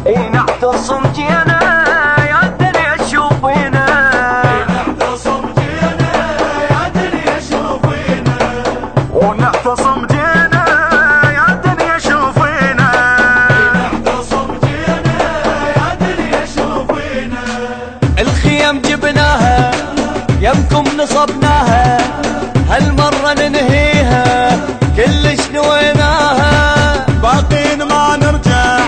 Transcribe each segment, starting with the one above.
اي نعتصم جينا يا الدنيا شوفينا، نعتصم جينا يا الدنيا شوفينا، ونعتصم جينا يا الدنيا شوفينا، نعتصم جينا يا الدنيا شوفينا. الخيم جبناها يمكم نصبناها، هالمرة ننهيها كلش نويناها، باقين ما نرجع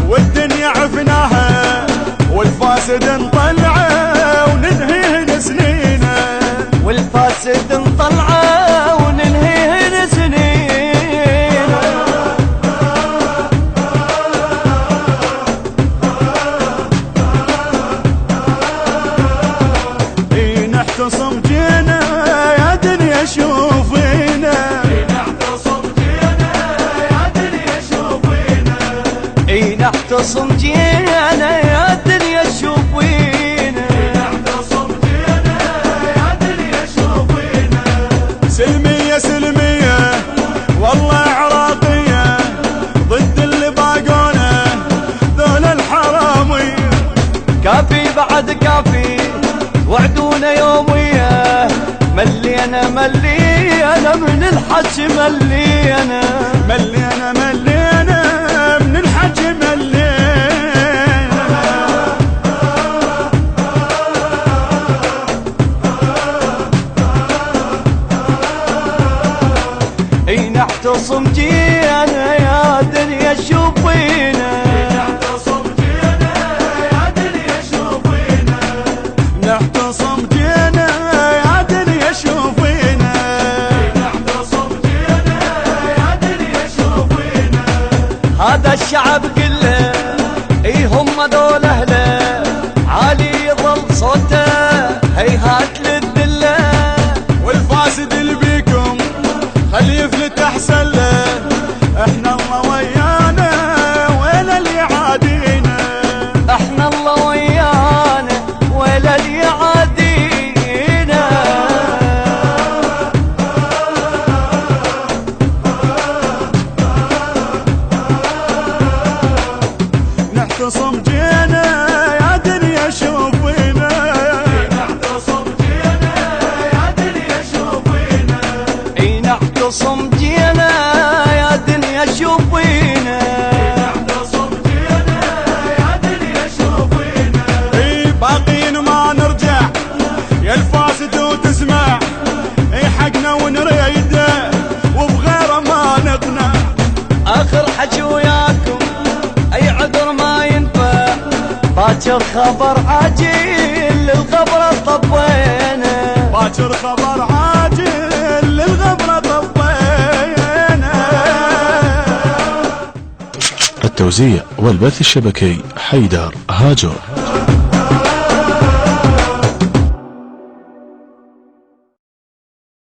والدنيا عفناها، والفاسد نطلعه وننهيه سنينه، والفاسد نطلعه وننهيه سنينه. اي نعتصم جينا يا دنيا شوفينا، نعتصم جينا يا الدنيا شوفينا، اي نعتصم جينا يا الدنيا شوفينا، نعتصم جينا يا الدنيا شوفينا. سلمية سلمية والله عراقية ضد اللي باقونا ذول الحرامية، كافي بعد كافي وعدونا يومية، ملينا ملينا من الحج ملينا، ملينا ملينا من الحج ملينا. اي نعتصم جينا يا دنيا شوفينا، نعتصم جينا يا الدنيا شوفينا، نعتصم جينا يا دنيا شوفينا، نعتصم جينا يا الدنيا شوفينا. هذا الشعب كله اي هم دول اهله، عالي يظل صوته هيهات للذله، والفاسد اللي بيكم خلي يفلت احسن له، احنا الله ويانا وين اللي يعادينا، احنا الله ويانا ولا اللي يعادينا. نعتصم جينا يا دنيا شوفينا، نعتصم جينا يا الدنيا شوفينا، اي نعتصم جينا يا دنيا شوفينا، نعتصم جينا يا الدنيا شوفينا. اي باقين ما نرجع يا الفاسد وتسمع، اي حقنا ونريده وبغيره ما نقنع، اخر حكي وياكم اي عذر ما ينفع، باكر خبر عاجل للغبرة طبينا، باكر خبر عاجل للغبرة طبينا. التوزيع والبث الشبكي حيدر هاجر.